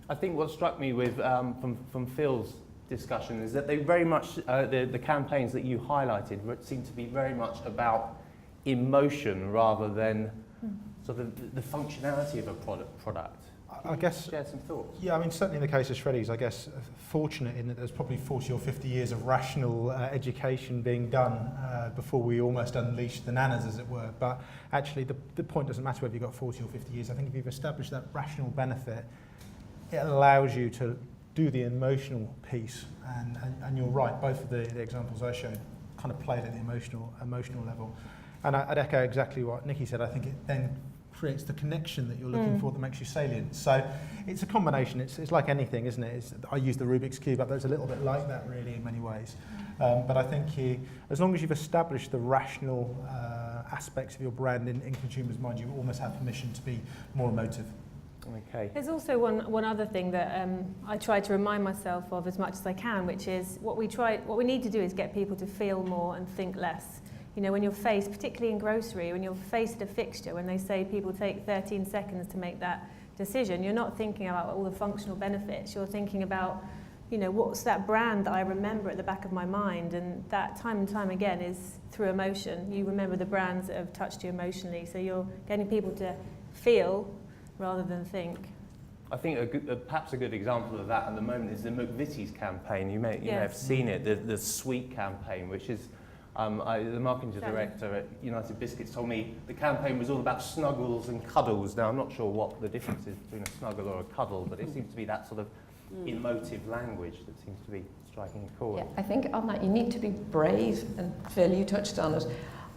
I think what struck me with from Phil's discussion is that they very much, the campaigns that you highlighted seem to be very much about emotion rather than sort of the functionality of a product. I guess, share some thoughts. Yeah, I mean, certainly in the case of Shreddies, I guess fortunate in that there's probably 40 or 50 years of rational education being done before we almost unleashed the nanas, as it were. But actually, the point doesn't matter whether you've got 40 or 50 years. I think if you've established that rational benefit, it allows you to do the emotional piece. And you're right, both of the examples I showed kind of played at the emotional level. And I'd echo exactly what Nikki said. I think it then creates the connection that you're looking for that makes you salient. So it's a combination. It's like anything, isn't it? I use the Rubik's Cube, but there's a little bit like that really in many ways. But I think as long as you've established the rational aspects of your brand in consumers' mind, you almost have permission to be more emotive. Okay. There's also one other thing that I try to remind myself of as much as I can, which is what we need to do is get people to feel more and think less. You know, when you're faced, particularly in grocery, when you're faced at a fixture, when they say people take 13 seconds to make that decision, you're not thinking about all the functional benefits. You're thinking about, you know, what's that brand that I remember at the back of my mind, and that time and time again is through emotion. You remember the brands that have touched you emotionally, so you're getting people to feel rather than think. I think perhaps a good example of that at the moment is the McVitie's campaign. You may have seen it, the sweet campaign, which is the marketing director at United Biscuits told me the campaign was all about snuggles and cuddles. Now, I'm not sure what the difference is between a snuggle or a cuddle, but it seems to be that sort of emotive language that seems to be striking a chord. Yeah, I think on that you need to be brave, and Phil, you touched on it.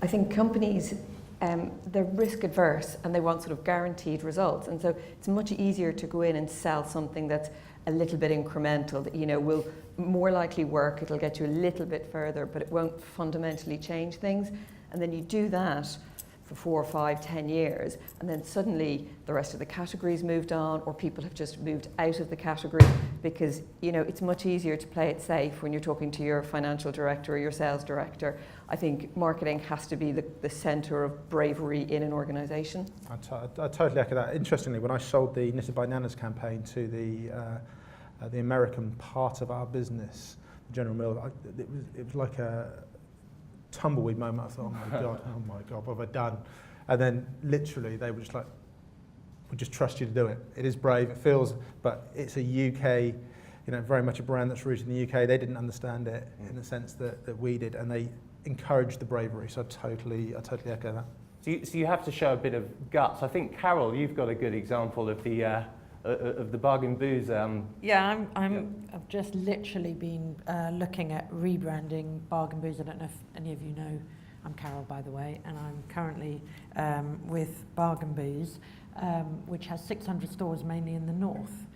I think companies, they're risk adverse and they want sort of guaranteed results, and so it's much easier to go in and sell something that's a little bit incremental, that, you know, will more likely work, it'll get you a little bit further, but it won't fundamentally change things. And then you do that for 4 or 5, 10 years, and then suddenly the rest of the category's moved on, or people have just moved out of the category, because, you know, it's much easier to play it safe when you're talking to your financial director or your sales director. I think marketing has to be the centre of bravery in an organisation. I totally echo that. Interestingly, when I sold the Knitted by Nanas campaign to the American part of our business, General Mills, it was like a tumbleweed moment. I thought, oh my God, what have I done? And then literally they were just like, we just trust you to do it. It is brave, it feels, but it's a UK, you know, very much a brand that's rooted in the UK. They didn't understand it in the sense that we did, and they encouraged the bravery. So I totally echo that. So you have to show a bit of guts. I think, Carol, you've got a good example of the bargain booze. Yeah, I've just literally been looking at rebranding Bargain Booze. I don't know if any of you know, I'm Carol, by the way, and I'm currently with Bargain Booze, which has 600 stores mainly in the north.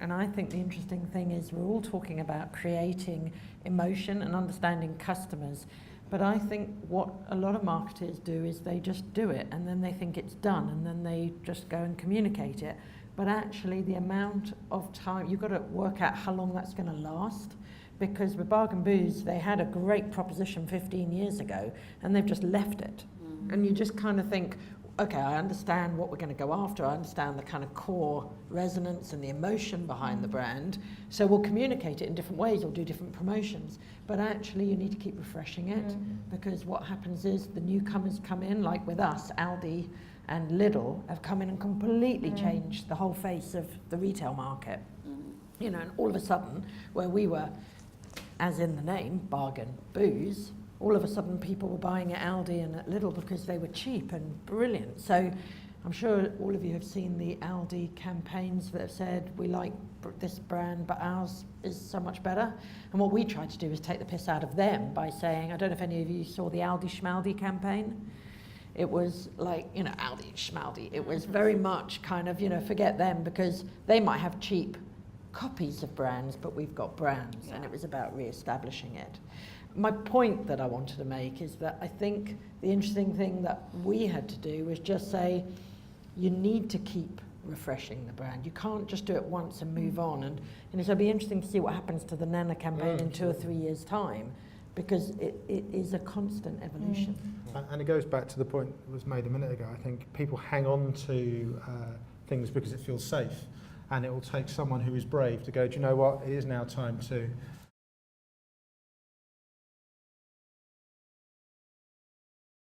And I think the interesting thing is we're all talking about creating emotion and understanding customers. But I think what a lot of marketers do is they just do it, and then they think it's done, and then they just go and communicate it. But actually the amount of time, you've got to work out how long that's going to last, because with Bargain Booze, they had a great proposition 15 years ago, and they've just left it. And you just kind of think, okay, I understand what we're going to go after, I understand the kind of core resonance and the emotion behind the brand, so we'll communicate it in different ways, or do different promotions. But actually you need to keep refreshing it, because what happens is the newcomers come in, like with us, Aldi and Lidl have come in and completely changed the whole face of the retail market. You know, and all of a sudden, where we were, as in the name, Bargain Booze, all of a sudden people were buying at Aldi and at Lidl because they were cheap and brilliant. So I'm sure all of you have seen the Aldi campaigns that have said, we like this brand, but ours is so much better. And what we tried to do is take the piss out of them by saying, I don't know if any of you saw the Aldi Schmaldi campaign. It was like, you know, Aldi Schmaldi. It was very much kind of, you know, forget them, because they might have cheap copies of brands, but we've got brands, and it was about re-establishing it. My point that I wanted to make is that I think the interesting thing that we had to do was just say, you need to keep refreshing the brand. You can't just do it once and move on. And you know, so it'll be interesting to see what happens to the Nana campaign in 2 or 3 years' time, because it is a constant evolution. And it goes back to the point that was made a minute ago. I think people hang on to things because it feels safe. and it will take someone who is brave to go, do you know what, it is now time to